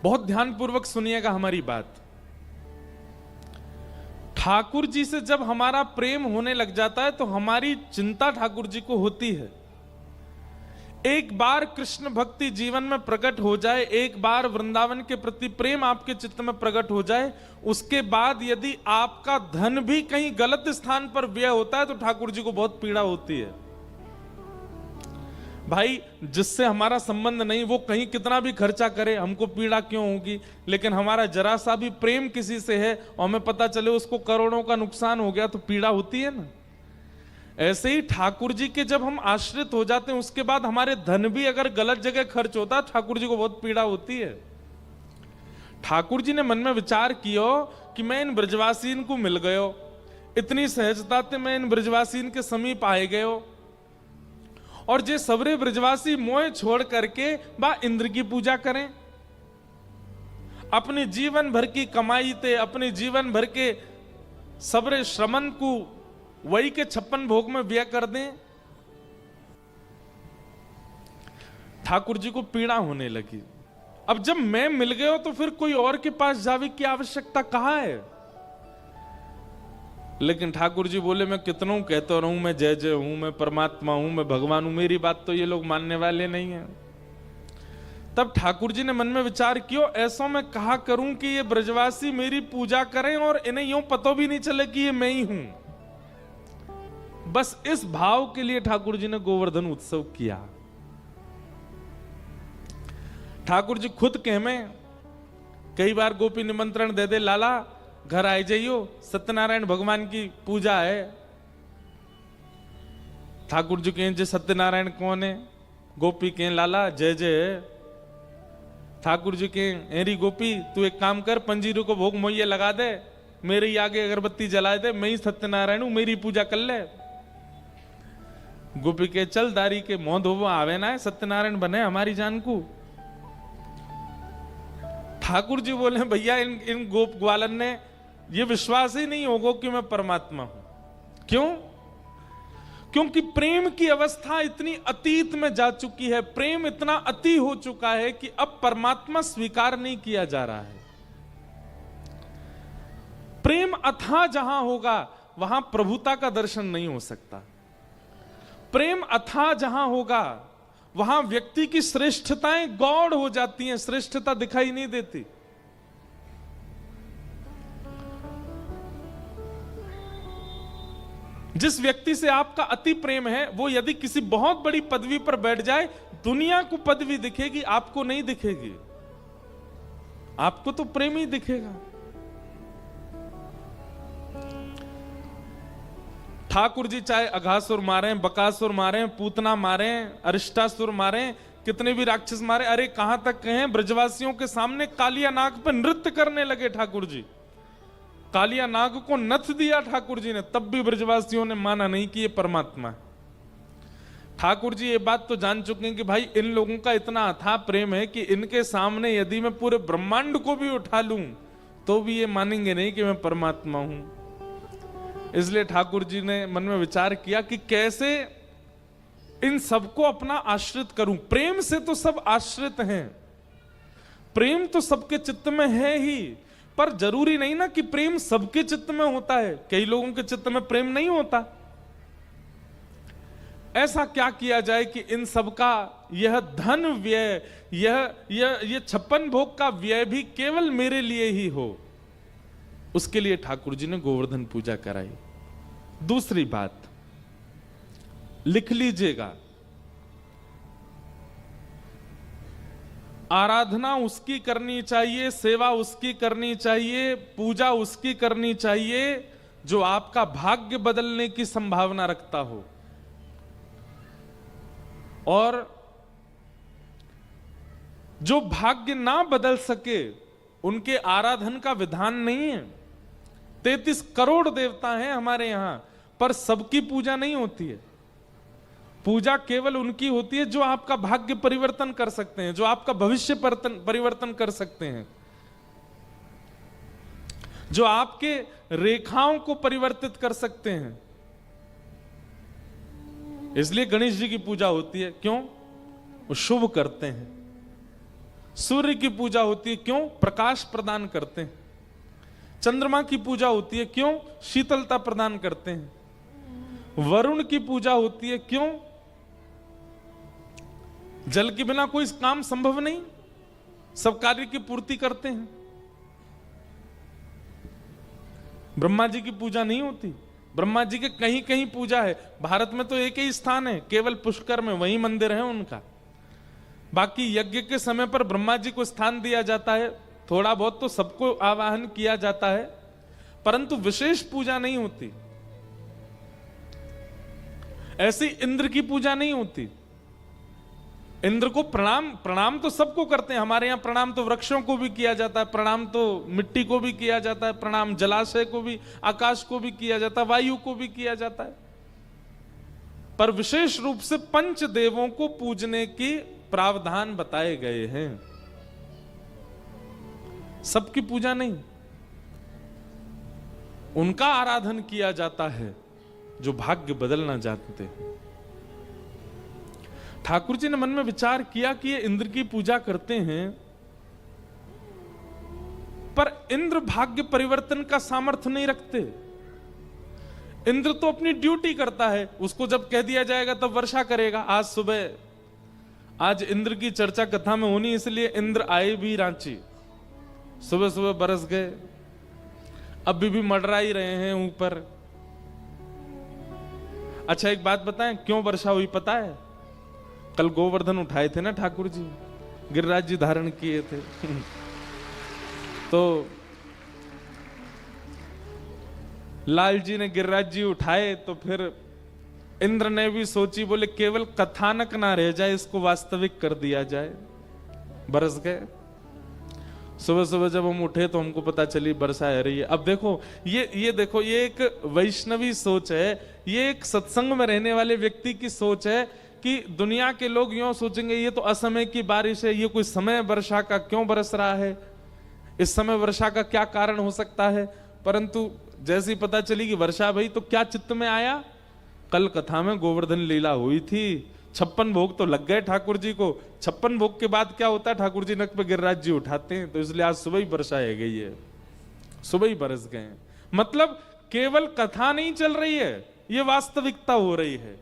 बहुत ध्यानपूर्वक सुनिएगा हमारी बात। ठाकुर जी से जब हमारा प्रेम होने लग जाता है तो हमारी चिंता ठाकुर जी को होती है। एक बार कृष्ण भक्ति जीवन में प्रकट हो जाए, एक बार वृंदावन के प्रति प्रेम आपके चित्त में प्रकट हो जाए, उसके बाद यदि आपका धन भी कहीं गलत स्थान पर व्यय होता है तो ठाकुर जी को बहुत पीड़ा होती है। भाई जिससे हमारा संबंध नहीं, वो कहीं कितना भी खर्चा करे हमको पीड़ा क्यों होगी, लेकिन हमारा जरा सा भी प्रेम किसी से है और हमें पता चले उसको करोड़ों का नुकसान हो गया तो पीड़ा होती है ना। ऐसे ही ठाकुर जी के जब हम आश्रित हो जाते हैं उसके बाद हमारे धन भी अगर गलत जगह खर्च होता है ठाकुर जी को बहुत पीड़ा होती है। ठाकुर जी ने मन में विचार किया कि मैं इन ब्रजवासीन को मिल गयो, इतनी सहजता से मैं इन ब्रजवासीन के समीप आए गयो, और जे सबरे ब्रजवासी मोह छोड़ करके बा इंद्र की पूजा करें, अपने जीवन भर की कमाई ते, अपने जीवन भर के सबरे श्रमन को वही के 56 भोग में व्यय कर दें। ठाकुर जी को पीड़ा होने लगी। अब जब मैं मिल गया तो फिर कोई और के पास जावे की आवश्यकता कहां है। लेकिन ठाकुर जी बोले मैं कितनों कहता रहूं, मैं जय जय हूं, मैं परमात्मा हूं, मैं भगवान हूं, मेरी बात तो ये लोग मानने वाले नहीं हैं। तब ठाकुर जी ने मन में विचार किया, ऐसा मैं कहा करूं कि ये ब्रजवासी मेरी पूजा करें और इन्हें यूं पता भी नहीं चले कि ये मैं ही हूं। बस इस भाव के लिए ठाकुर जी ने गोवर्धन उत्सव किया। ठाकुर जी खुद कह में कई बार गोपी निमंत्रण दे दे, लाला घर आए जाइयो, सत्यनारायण भगवान की पूजा है। ठाकुर जी कहें जे सत्यनारायण कौन है, गोपी कहें लाला जय जय। ठाकुर जी कहें एरी गोपी तू एक काम कर, पंजीरू को भोग मोइये लगा दे, मेरे आगे अगरबत्ती जला दे, मैं ही सत्यनारायण हूं, मेरी पूजा कर ले। गोपी के चल दारी के मोह धोबो आवे ना है, सत्यनारायण बने हमारी जान को। ठाकुर जी बोले भैया इन गोप ग्वालन ने ये विश्वास ही नहीं होगा कि मैं परमात्मा हूं। क्यों? क्योंकि प्रेम की अवस्था इतनी अतीत में जा चुकी है, प्रेम इतना अति हो चुका है कि अब परमात्मा स्वीकार नहीं किया जा रहा है। प्रेम अथाह जहां होगा वहां प्रभुता का दर्शन नहीं हो सकता। प्रेम अथाह जहां होगा वहां व्यक्ति की श्रेष्ठताएं गौड़ हो जाती हैं, श्रेष्ठता दिखाई नहीं देती। जिस व्यक्ति से आपका अति प्रेम है वो यदि किसी बहुत बड़ी पदवी पर बैठ जाए, दुनिया को पदवी दिखेगी, आपको नहीं दिखेगी, आपको तो प्रेम ही दिखेगा। ठाकुर जी चाहे अघासुर मारे, बकासुर मारे, पूतना मारे, अरिष्टासुर मारे, कितने भी राक्षस मारे, अरे कहां तक कहें ब्रजवासियों के सामने कालिया नाग पर नृत्य करने लगे ठाकुर जी। कालिया नाग को नथ दिया ठाकुर जी ने, तब भी ब्रजवासियों ने माना नहीं कि ये परमात्मा है। ठाकुर जी ये बात तो जान चुके हैं कि भाई इन लोगों का इतना अथाह प्रेम है कि इनके सामने यदि मैं पूरे ब्रह्मांड को भी उठा लूं तो भी ये मानेंगे नहीं कि मैं परमात्मा हूं। इसलिए ठाकुर जी ने मन में विचार किया कि कैसे इन सबको अपना आश्रित करूं। प्रेम से तो सब आश्रित हैं, प्रेम तो सबके चित्त में है ही, पर जरूरी नहीं ना कि प्रेम सबके चित्त में होता है। कई लोगों के चित्त में प्रेम नहीं होता। ऐसा क्या किया जाए कि इन सबका यह धन व्यय, यह 56 भोग का व्यय भी केवल मेरे लिए ही हो। उसके लिए ठाकुर जी ने गोवर्धन पूजा कराई। दूसरी बात लिख लीजिएगा, आराधना उसकी करनी चाहिए, सेवा उसकी करनी चाहिए, पूजा उसकी करनी चाहिए जो आपका भाग्य बदलने की संभावना रखता हो। और जो भाग्य ना बदल सके उनके आराधन का विधान नहीं है। 33 करोड़ देवता हैं हमारे यहां, पर सबकी पूजा नहीं होती है। पूजा केवल उनकी होती है जो आपका भाग्य परिवर्तन कर सकते हैं, जो आपका भविष्य परिवर्तन कर सकते हैं, जो आपके रेखाओं को परिवर्तित कर सकते हैं। इसलिए गणेश जी की पूजा होती है। क्यों? वो शुभ करते हैं, सूर्य की पूजा होती है, क्यों? प्रकाश प्रदान करते हैं। चंद्रमा की पूजा होती है, क्यों? शीतलता प्रदान करते हैं। वरुण की पूजा होती है, क्यों? जल के बिना कोई काम संभव नहीं, सब कार्य की पूर्ति करते हैं। ब्रह्मा जी की पूजा नहीं होती? ब्रह्मा जी के कहीं कहीं पूजा है। भारत में तो एक ही स्थान है, केवल पुष्कर में, वही मंदिर है उनका। बाकी यज्ञ के समय पर ब्रह्मा जी को स्थान दिया जाता है, थोड़ा बहुत तो सबको आवाहन किया जाता है, परंतु विशेष पूजा नहीं होती। ऐसी इंद्र की पूजा नहीं होती। इंद्र को प्रणाम तो सबको करते हैं। हमारे यहां प्रणाम तो वृक्षों को भी किया जाता है, प्रणाम तो मिट्टी को भी किया जाता है, प्रणाम जलाशय को भी, आकाश को भी किया जाता है, वायु को भी किया जाता है। पर विशेष रूप से पंच देवों को पूजने की प्रावधान बताए गए हैं, सबकी पूजा नहीं। उनका आराधन किया जाता है जो भाग्य बदलना जानते हैं। ठाकुर जी ने मन में विचार किया कि ये इंद्र की पूजा करते हैं, पर इंद्र भाग्य परिवर्तन का सामर्थ्य नहीं रखते। इंद्र तो अपनी ड्यूटी करता है, उसको जब कह दिया जाएगा तब वर्षा करेगा। आज इंद्र की चर्चा कथा में होनी, इसलिए इंद्र आए भी रांची, सुबह सुबह बरस गए, अभी भी मंडरा ही रहे हैं ऊपर। अच्छा एक बात बताएं, क्यों वर्षा हुई पता है? कल गोवर्धन उठाए थे ना ठाकुर जी, गिरिराज जी धारण किए थे तो लाल जी ने गिरिराज जी उठाए, तो फिर इंद्र ने भी सोची, बोले केवल कथानक ना रह जाए, इसको वास्तविक कर दिया जाए। बरस गए। सुबह सुबह जब हम उठे तो हमको पता चली वर्षा आ रही है। अब देखो ये देखो, ये एक वैष्णवी सोच है, ये एक सत्संग में रहने वाले व्यक्ति की सोच है कि दुनिया के लोग यूं सोचेंगे ये तो असमय की बारिश है, ये कोई समय वर्षा का क्यों बरस रहा है, इस समय वर्षा का क्या कारण हो सकता है। परंतु जैसी पता चली कि वर्षा भई, तो क्या चित्त में आया? कल कथा में गोवर्धन लीला हुई थी, 56 भोग तो लग गए ठाकुर जी को। 56 भोग के बाद क्या होता है, ठाकुर जी नक पे गिरिराज जी उठाते हैं, तो इसलिए आज सुबह ही वर्षा आ गई है, सुबह ही बरस गए। मतलब केवल कथा नहीं चल रही है, ये वास्तविकता हो रही है।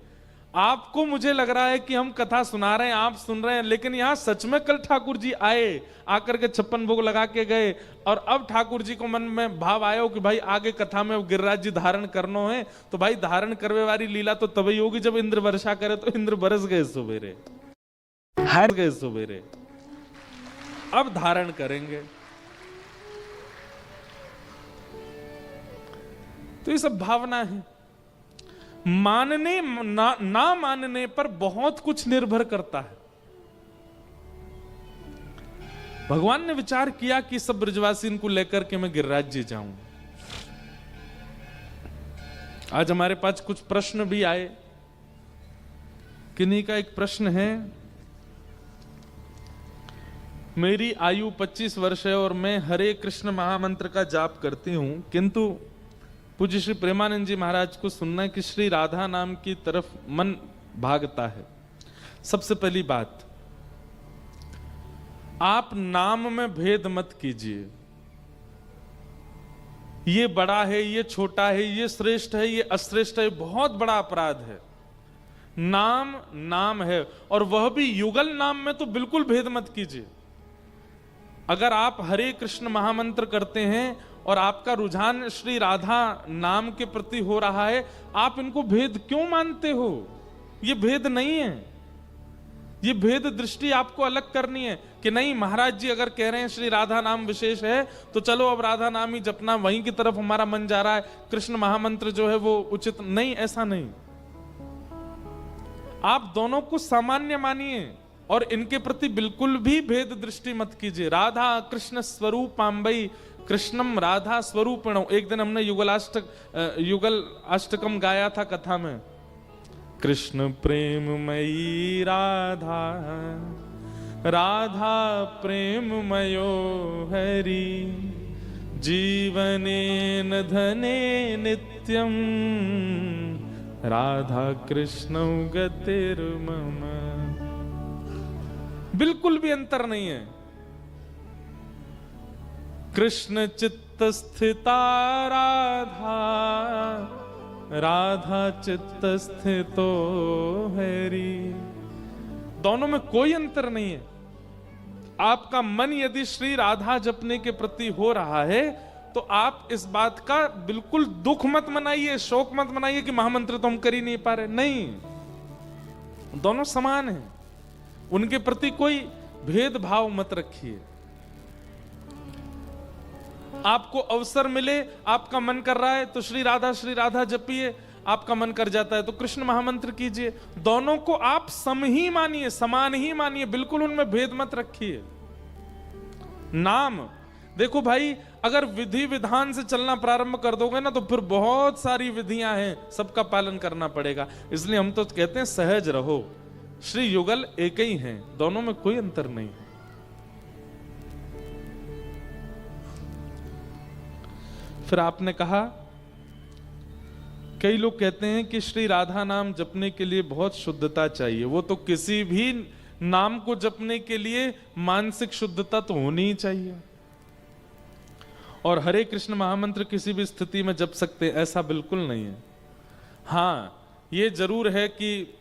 आपको मुझे लग रहा है कि हम कथा सुना रहे हैं, आप सुन रहे हैं, लेकिन यहां सच में कल ठाकुर जी आए, आकर के 56 भोग लगा के गए, और अब ठाकुर जी को मन में भाव आया हो कि भाई आगे कथा में गिरिराज जी धारण करनो है, तो भाई धारण करवे वाली लीला तो तभी होगी जब इंद्र वर्षा करे। तो इंद्र बरस गए सवेरे, हार गए सवेरे, अब धारण करेंगे। तो ये सब भावना है। मानने ना मानने पर बहुत कुछ निर्भर करता है। भगवान ने विचार किया कि सब ब्रजवासी इनको लेकर के मैं गिरिराज जी जाऊं। आज हमारे पास कुछ प्रश्न भी आए। किन्हीं का एक प्रश्न है, मेरी आयु 25 वर्ष है और मैं हरे कृष्ण महामंत्र का जाप करती हूं, किंतु पूज्य श्री प्रेमानंद जी महाराज को सुनना है कि श्री राधा नाम की तरफ मन भागता है। सबसे पहली बात, आप नाम में भेद मत कीजिए। ये बड़ा है, ये छोटा है, ये श्रेष्ठ है, ये अश्रेष्ठ है, बहुत बड़ा अपराध है। नाम नाम है, और वह भी युगल नाम में तो बिल्कुल भेद मत कीजिए। अगर आप हरे कृष्ण महामंत्र करते हैं और आपका रुझान श्री राधा नाम के प्रति हो रहा है, आप इनको भेद क्यों मानते हो? ये भेद नहीं है। ये भेद दृष्टि आपको अलग करनी है कि नहीं, महाराज जी अगर कह रहे हैं श्री राधा नाम विशेष है तो चलो अब राधा नाम ही जपना, वहीं की तरफ हमारा मन जा रहा है, कृष्ण महामंत्र जो है वो उचित नहीं। ऐसा नहीं, आप दोनों को सामान्य मानिए और इनके प्रति बिल्कुल भी भेद दृष्टि मत कीजिए। राधा कृष्ण स्वरूपाम्बई कृष्णम राधा स्वरूपिणो। एक दिन हमने युगल अष्टकम गाया था कथा में, कृष्ण प्रेममयी राधा, राधा प्रेममयो हरि, जीवनेन धने नित्यम, राधा कृष्ण गतिर्मम। बिल्कुल भी अंतर नहीं है। कृष्ण चित्त स्थिता राधा, राधा चित्त स्थितो हरि। दोनों में कोई अंतर नहीं है। आपका मन यदि श्री राधा जपने के प्रति हो रहा है तो आप इस बात का बिल्कुल दुख मत मनाइए, शोक मत मनाइए कि महामंत्र तो हम कर ही नहीं पा रहे। नहीं, दोनों समान हैं, उनके प्रति कोई भेदभाव मत रखिए। आपको अवसर मिले, आपका मन कर रहा है तो श्री राधा जपिए, आपका मन कर जाता है तो कृष्ण महामंत्र कीजिए। दोनों को आप सम ही मानिए, समान ही मानिए, बिल्कुल उनमें भेद मत रखिए। नाम देखो भाई, अगर विधि विधान से चलना प्रारंभ कर दोगे ना तो फिर बहुत सारी विधियां हैं, सबका पालन करना पड़ेगा। इसलिए हम तो कहते हैं सहज रहो। श्री युगल एक ही हैं, दोनों में कोई अंतर नहीं। फिर आपने कहा, कई लोग कहते हैं कि श्री राधा नाम जपने के लिए बहुत शुद्धता चाहिए। वो तो किसी भी नाम को जपने के लिए मानसिक शुद्धता तो होनी ही चाहिए। और हरे कृष्ण महामंत्र किसी भी स्थिति में जप सकते, ऐसा बिल्कुल नहीं है। हाँ, ये जरूर है कि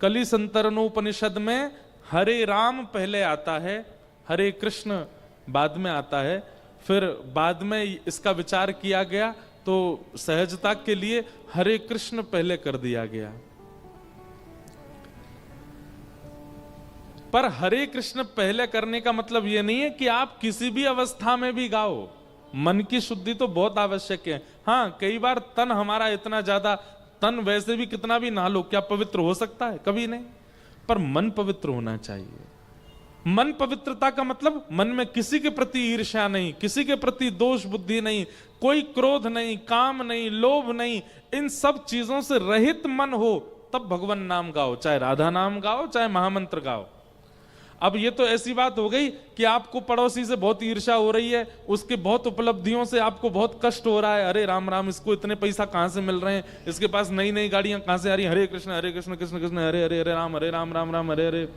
कलि संतरणोपनिषद में हरे राम पहले आता है, हरे कृष्ण बाद में आता है। फिर बाद में इसका विचार किया गया तो सहजता के लिए हरे कृष्ण पहले कर दिया गया। पर हरे कृष्ण पहले करने का मतलब यह नहीं है कि आप किसी भी अवस्था में भी गाओ। मन की शुद्धि तो बहुत आवश्यक है। हाँ, कई बार तन हमारा इतना ज्यादा, तन वैसे भी कितना भी नहा लो, क्या पवित्र हो सकता है? कभी नहीं। पर मन पवित्र होना चाहिए। मन पवित्रता का मतलब मन में किसी के प्रति ईर्ष्या नहीं, किसी के प्रति दोष बुद्धि नहीं, कोई क्रोध नहीं, काम नहीं, लोभ नहीं, इन सब चीजों से रहित मन हो, तब भगवान नाम गाओ, चाहे राधा नाम गाओ, चाहे महामंत्र गाओ। अब ये तो ऐसी बात हो गई कि आपको पड़ोसी से बहुत ईर्ष्या हो रही है, उसके बहुत उपलब्धियों से आपको बहुत कष्ट हो रहा है। अरे राम राम, इसको इतने पैसा कहां से मिल रहे हैं, इसके पास नई नई गाड़ियां कहां से आ रही हैं, हरे कृष्ण कृष्ण कृष्ण हरे हरे हरे राम राम राम हरे हरे।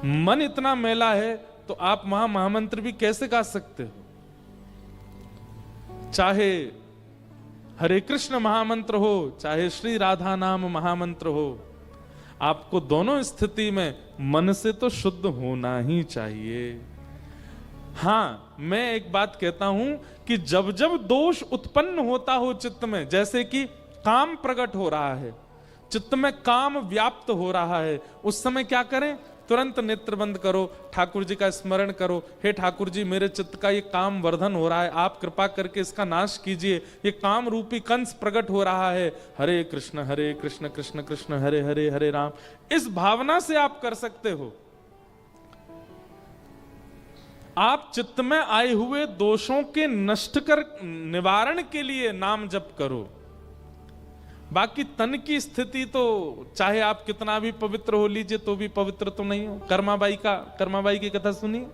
मन इतना मैला है तो आप महामंत्र भी कैसे गा सकते हो? चाहे हरे कृष्ण महामंत्र हो, चाहे श्री राधा नाम महामंत्र हो, आपको दोनों स्थिति में मन से तो शुद्ध होना ही चाहिए। हां, मैं एक बात कहता हूं कि जब जब दोष उत्पन्न होता हो चित्त में, जैसे कि काम प्रकट हो रहा है, चित्त में काम व्याप्त हो रहा है, उस समय क्या करें? तुरंत नेत्र बंद करो, ठाकुर जी का स्मरण करो। हे ठाकुर जी, मेरे चित्त का ये काम वर्धन हो रहा है, आप कृपा करके इसका नाश कीजिए। ये काम रूपी कंस प्रकट हो रहा है। हरे कृष्ण कृष्ण कृष्ण हरे हरे हरे राम। इस भावना से आप कर सकते हो। आप चित्त में आए हुए दोषों के नष्ट कर निवारण के लिए नाम जप करो। बाकी तन की स्थिति तो चाहे आप कितना भी पवित्र हो लीजिए तो भी पवित्र तो नहीं हो। कर्माबाई की कथा सुनिए।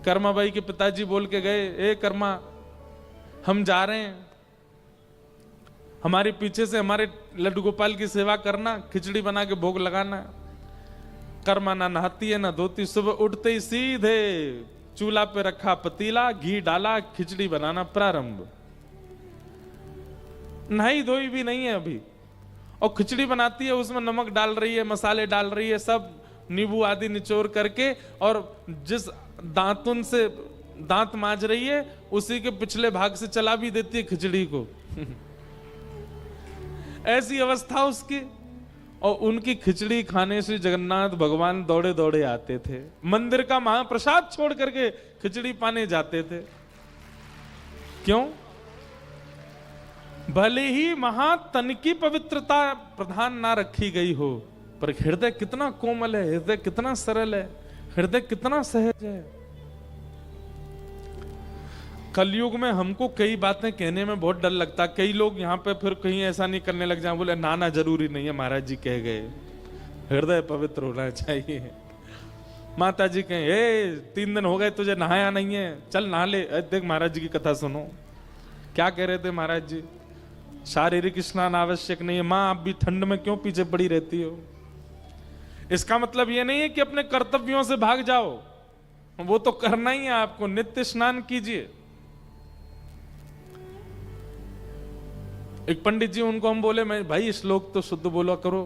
कर्माबाई के पिताजी बोल के गए, ए कर्मा, हम जा रहे हैं, हमारे पीछे से हमारे लड्डू गोपाल की सेवा करना, खिचड़ी बना के भोग लगाना। कर्मा ना नहाती है ना धोती, सुबह उठते ही सीधे चूल्हा पे रखा पतीला, घी डाला, खिचड़ी बनाना प्रारंभ। नहाई धोई भी नहीं है अभी, और खिचड़ी बनाती है, उसमें नमक डाल रही है, मसाले डाल रही है, सब नींबू आदि निचोड़ करके, और जिस दांतुन से दांत मांज रही है उसी के पिछले भाग से चला भी देती है खिचड़ी को। ऐसी अवस्था उसकी। और उनकी खिचड़ी खाने से जगन्नाथ भगवान दौड़े दौड़े आते थे, मंदिर का महाप्रसाद छोड़ करके खिचड़ी पाने जाते थे। क्यों? भले ही महातन की पवित्रता प्रधान ना रखी गई हो, पर हृदय कितना कोमल है, हृदय कितना सरल है, हृदय कितना सहज है। कलयुग में हमको कई बातें कहने में बहुत डर लगता। कई लोग यहाँ पे फिर कहीं ऐसा नहीं करने लग जाए, बोले ना जरूरी नहीं है, महाराज जी कह गए हृदय पवित्र होना चाहिए। माता जी कहें, ए 3 दिन हो गए तुझे नहाया नहीं है, चल नहा ले। देख महाराज जी की कथा सुनो, क्या कह रहे थे महाराज जी? शारीरिक स्नान आवश्यक नहीं है। मां, आप भी ठंड में क्यों पीछे पड़ी रहती हो? इसका मतलब यह नहीं है कि अपने कर्तव्यों से भाग जाओ। वो तो करना ही है आपको, नित्य स्नान कीजिए। एक पंडित जी, उनको हम बोले, मैं भाई श्लोक तो शुद्ध बोला करो,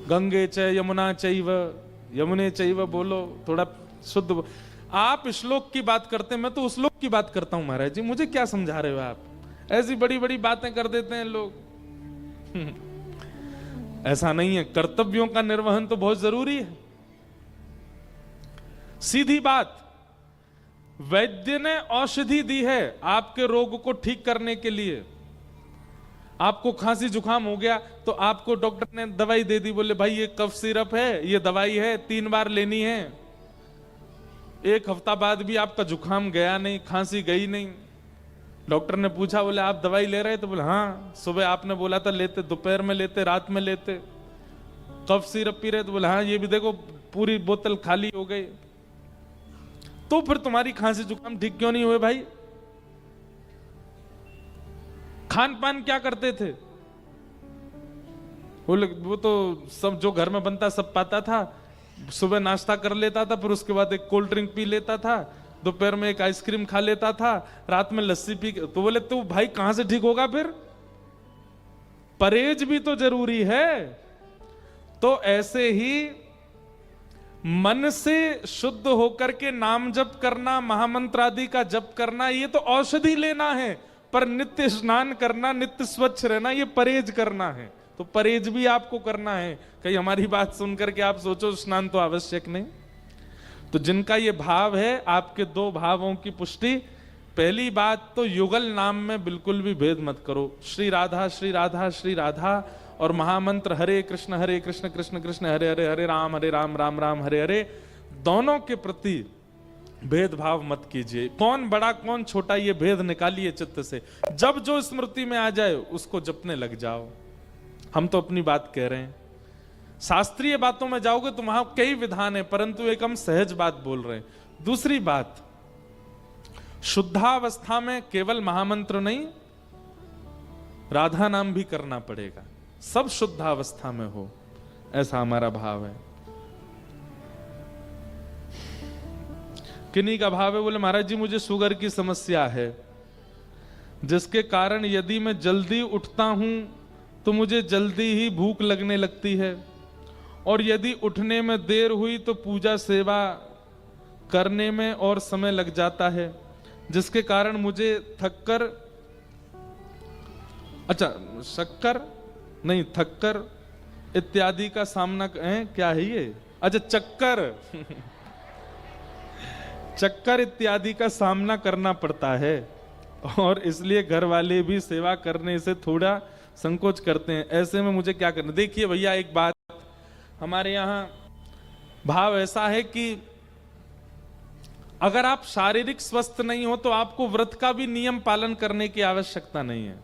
गंगे च यमुना चैव यमुने चैव बोलो, थोड़ा शुद्ध आप श्लोक की बात करते हैं, मैं तो उस श्लोक की बात करता हूं महाराज जी, मुझे क्या समझा रहे हो आप? ऐसी बड़ी बड़ी बातें कर देते हैं लोग। ऐसा नहीं है, कर्तव्यों का निर्वहन तो बहुत जरूरी है। सीधी बात, वैद्य ने औषधि दी है आपके रोग को ठीक करने के लिए। आपको खांसी जुकाम हो गया तो आपको डॉक्टर ने दवाई दे दी, बोले भाई ये कफ सिरप है, ये दवाई है, 3 बार लेनी है। 1 हफ्ता बाद भी आपका जुकाम गया नहीं, खांसी गई नहीं। डॉक्टर ने पूछा, बोले आप दवाई ले रहे? तो बोले हाँ, सुबह आपने बोला था लेते, दोपहर में लेते, रात में लेते। कफ सिरप पी रहे? तो बोले हाँ, ये भी देखो पूरी बोतल खाली हो गई। तो फिर तुम्हारी खांसी जुकाम ठीक क्यों नहीं हुए भाई? खान पान क्या करते थे? वो तो सब जो घर में बनता सब पाता था। सुबह नाश्ता कर लेता था, फिर उसके बाद एक कोल्ड ड्रिंक पी लेता था, दोपहर में एक आइसक्रीम खा लेता था, रात में लस्सी पी। तो बोले तो भाई कहां से ठीक होगा? फिर परहेज भी तो जरूरी है। तो ऐसे ही मन से शुद्ध होकर के नाम जप करना, महामंत्र आदि का जप करना, ये तो औषधि लेना है। पर नित्य स्नान करना, नित्य स्वच्छ रहना, ये परहेज करना है। तो परहेज भी आपको करना है। कहीं हमारी बात सुनकर के आप सोचो स्नान तो आवश्यक नहीं। तो जिनका ये भाव है, आपके 2 भावों की पुष्टि। पहली बात तो युगल नाम में बिल्कुल भी भेद मत करो। श्री राधा श्री राधा श्री राधा, और महामंत्र हरे कृष्ण कृष्ण कृष्ण हरे हरे, हरे राम राम राम हरे हरे, दोनों के प्रति भेदभाव मत कीजिए। कौन बड़ा कौन छोटा, ये भेद निकालिए चित्त से। जब जो स्मृति में आ जाए उसको जपने लग जाओ। हम तो अपनी बात कह रहे हैं। शास्त्रीय बातों में जाओगे तो वहां कई विधान है, परंतु एक हम सहज बात बोल रहे हैं। दूसरी बात, शुद्धावस्था में केवल महामंत्र नहीं, राधा नाम भी करना पड़ेगा। सब शुद्धावस्था में हो, ऐसा हमारा भाव है। किन्हीं का भाव है, बोले महाराज जी मुझे शुगर की समस्या है, जिसके कारण यदि मैं जल्दी उठता हूं तो मुझे जल्दी ही भूख लगने लगती है, और यदि उठने में देर हुई तो पूजा सेवा करने में और समय लग जाता है, जिसके कारण मुझे शक्कर नहीं थक्कर इत्यादि का सामना क्या है ये? अच्छा, चक्कर इत्यादि का सामना करना पड़ता है, और इसलिए घर वाले भी सेवा करने से थोड़ा संकोच करते हैं। ऐसे में मुझे क्या करना? देखिए भैया, एक बात, हमारे यहाँ भाव ऐसा है कि अगर आप शारीरिक स्वस्थ नहीं हो तो आपको व्रत का भी नियम पालन करने की आवश्यकता नहीं है।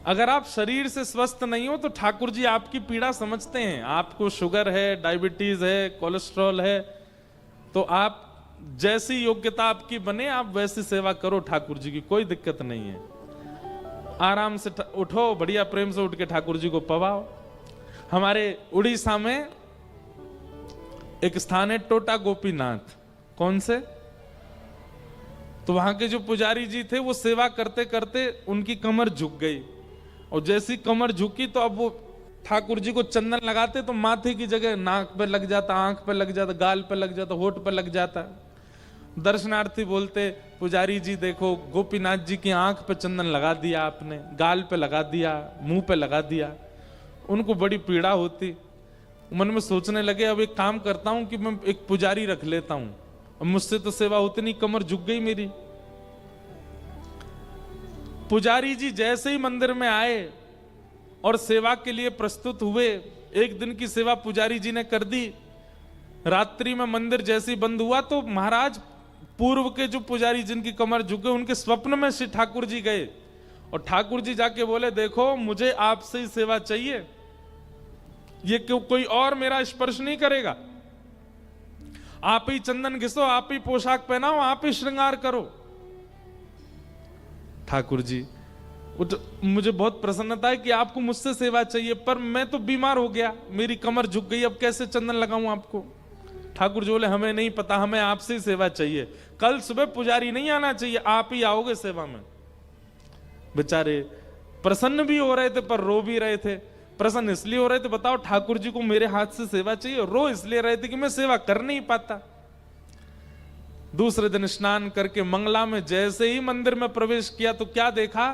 अगर आप शरीर से स्वस्थ नहीं हो तो ठाकुर जी आपकी पीड़ा समझते हैं। आपको शुगर है, डायबिटीज है, कोलेस्ट्रॉल है, तो आप जैसी योग्यता आपकी बने आप वैसी सेवा करो ठाकुर जी की, कोई दिक्कत नहीं है। आराम से उठो, बढ़िया प्रेम से उठ के ठाकुर जी को पवाओ। हमारे उड़ीसा में एक स्थान है टोटा गोपीनाथ। कौन से? तो वहां के जो पुजारी जी थे वो सेवा करते करते उनकी कमर झुक गई, और जैसी कमर झुकी तो अब वो ठाकुर जी को चंदन लगाते तो माथे की जगह नाक पे लग जाता, आंख पे लग जाता, गाल पे लग जाता, होठ पे लग जाता। दर्शनार्थी बोलते, पुजारी जी देखो गोपीनाथ जी की आंख पे चंदन लगा दिया आपने, गाल पे लगा दिया, मुंह पे लगा दिया। उनको बड़ी पीड़ा होती। मन में सोचने लगे अब एक काम करता हूं कि मैं एक पुजारी रख लेता हूं, अब मुझसे तो सेवा होती नहीं, कमर झुक गई मेरी। पुजारी जी जैसे ही मंदिर में आए और सेवा के लिए प्रस्तुत हुए, एक दिन की सेवा पुजारी जी ने कर दी। रात्रि में मंदिर जैसे ही बंद हुआ तो महाराज पूर्व के जो पुजारी जिनकी कमर झुक गई, उनके स्वप्न में श्री ठाकुर जी गए, और ठाकुर जी जाके बोले देखो मुझे आपसे ही सेवा चाहिए, ये क्यों कोई और मेरा स्पर्श नहीं करेगा। आप ही चंदन घिसो, आप ही पोशाक पहनाओ, आप ही श्रृंगार करो। ठाकुर जी मुझे बहुत प्रसन्नता है कि आपको मुझसे सेवा चाहिए, पर मैं तो बीमार हो गया, मेरी कमर झुक गई, अब कैसे चंदन लगाऊं आपको। ठाकुर जी बोले हमें नहीं पता, हमें आपसे ही सेवा चाहिए, कल सुबह पुजारी नहीं आना चाहिए, आप ही आओगे सेवा में। बेचारे प्रसन्न भी हो रहे थे पर रो भी रहे थे। प्रसन्न इसलिए हो रहे थे, बताओ ठाकुर जी को मेरे हाथ से सेवा चाहिए, रो इसलिए रहे थे कि मैं सेवा कर नहीं पाता। दूसरे दिन स्नान करके मंगला में जैसे ही मंदिर में प्रवेश किया तो क्या देखा,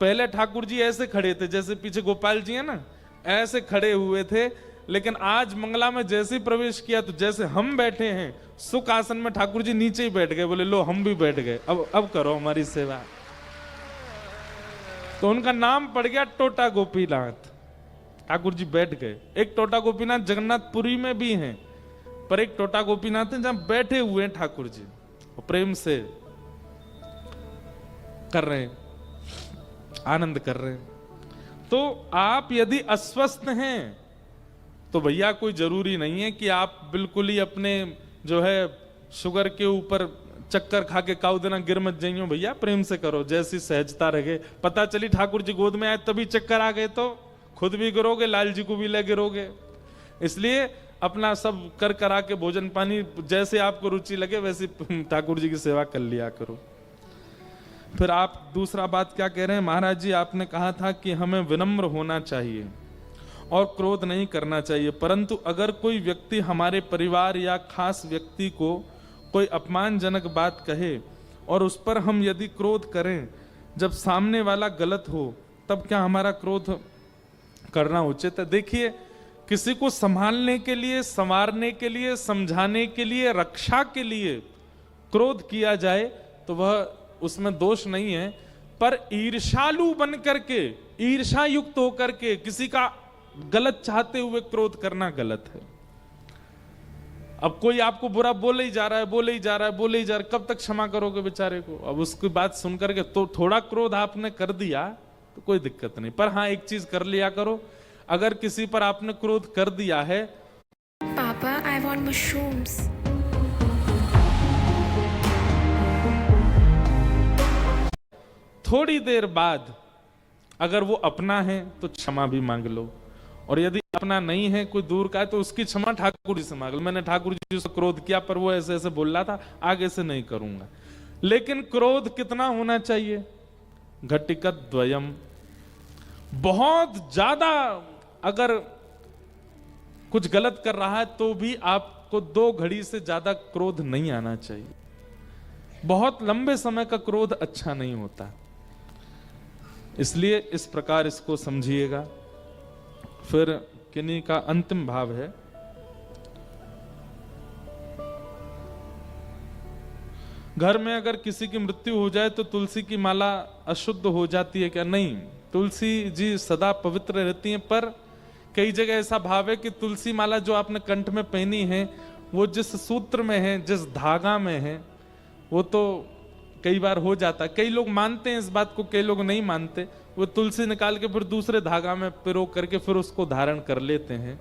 पहले ठाकुर जी ऐसे खड़े थे जैसे पीछे गोपाल जी है ना, ऐसे खड़े हुए थे, लेकिन आज मंगला में जैसे ही प्रवेश किया तो जैसे हम बैठे हैं सुख आसन में, ठाकुर जी नीचे ही बैठ गए, बोले लो हम भी बैठ गए, अब करो हमारी सेवा। तो उनका नाम पड़ गया टोटा गोपीनाथ। ठाकुर जी बैठ गए। एक टोटा गोपीनाथ जगन्नाथपुरी में भी हैं, पर एक टोटा गोपीनाथ है जहां बैठे हुए हैं ठाकुर जी और प्रेम से कर रहे हैं, आनंद कर रहे हैं। तो आप यदि अस्वस्थ हैं तो भैया कोई जरूरी नहीं है कि आप बिल्कुल ही अपने जो है शुगर के ऊपर चक्कर खा के काउ देना गिर मत जाइयो, भैया प्रेम से करो, जैसी सहजता रहे। पता चली ठाकुर जी गोद में आए तभी चक्कर आ गए तो खुद भी गिरोगे, लाल जी को भी ले गिरोगे। इसलिए अपना सब कर करा के भोजन पानी जैसे आपको रुचि लगे वैसे ठाकुर जी की सेवा कर लिया करो। फिर आप दूसरा बात क्या कह रहे हैं, महाराज जी आपने कहा था कि हमें विनम्र होना चाहिए और क्रोध नहीं करना चाहिए, परंतु अगर कोई व्यक्ति हमारे परिवार या खास व्यक्ति को कोई अपमानजनक बात कहे और उस पर हम यदि क्रोध करें जब सामने वाला गलत हो, तब क्या हमारा क्रोध करना उचित है? देखिए, किसी को संभालने के लिए, संवारने के लिए, समझाने के लिए, रक्षा के लिए क्रोध किया जाए तो वह उसमें दोष नहीं है, पर ईर्ष्यालु बन करके, ईर्ष्या युक्त होकर के किसी का गलत चाहते हुए क्रोध करना गलत है। अब कोई आपको बुरा बोले ही जा रहा है, बोले ही जा रहा है, बोले ही जा रहा है, कब तक क्षमा करोगे बेचारे को? अब उसकी बात सुन करके तो थोड़ा क्रोध आपने कर दिया तो कोई दिक्कत नहीं, पर हाँ एक चीज कर लिया करो, अगर किसी पर आपने क्रोध कर दिया है, पापा आई वांट मशरूम्स, थोड़ी देर बाद अगर वो अपना है तो क्षमा भी मांग लो, और यदि अपना नहीं है, कोई दूर का है, तो उसकी क्षमा ठाकुर जी से मांग लो। मैंने ठाकुर जी से क्रोध किया पर वो ऐसे ऐसे बोल रहा था, आगे से नहीं करूंगा। लेकिन क्रोध कितना होना चाहिए? घटिकत द्वयम। बहुत ज्यादा अगर कुछ गलत कर रहा है तो भी आपको 2 घड़ी से ज्यादा क्रोध नहीं आना चाहिए। बहुत लंबे समय का क्रोध अच्छा नहीं होता, इसलिए इस प्रकार इसको समझिएगा। फिर किन्हीं का अंतिम भाव है, घर में अगर किसी की मृत्यु हो जाए तो तुलसी की माला अशुद्ध हो जाती है क्या? नहीं, तुलसी जी सदा पवित्र रहती हैं, पर कई जगह ऐसा भाव है कि तुलसी माला जो आपने कंठ में पहनी है वो जिस सूत्र में है, जिस धागा में है, वो तो कई बार हो जाता है। कई लोग मानते हैं इस बात को, कई लोग नहीं मानते। वो तुलसी निकाल के फिर दूसरे धागा में पिरो करके फिर उसको धारण कर लेते हैं,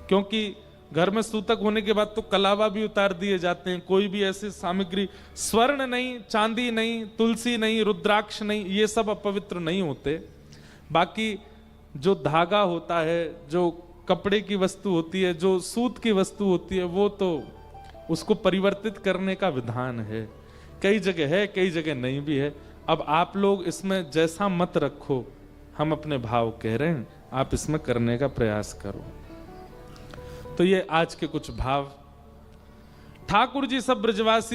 क्योंकि घर में सूतक होने के बाद तो कलावा भी उतार दिए जाते हैं। कोई भी ऐसी सामग्री, स्वर्ण नहीं, चांदी नहीं, तुलसी नहीं, रुद्राक्ष नहीं, ये सब अपवित्र नहीं होते। बाकी जो धागा होता है, जो कपड़े की वस्तु होती है, जो सूत की वस्तु होती है, वो तो उसको परिवर्तित करने का विधान है। कई जगह है, कई जगह नहीं भी है। अब आप लोग इसमें जैसा मत रखो, हम अपने भाव कह रहे हैं, आप इसमें करने का प्रयास करो। तो ये आज के कुछ भाव। ठाकुर जी सब ब्रजवासी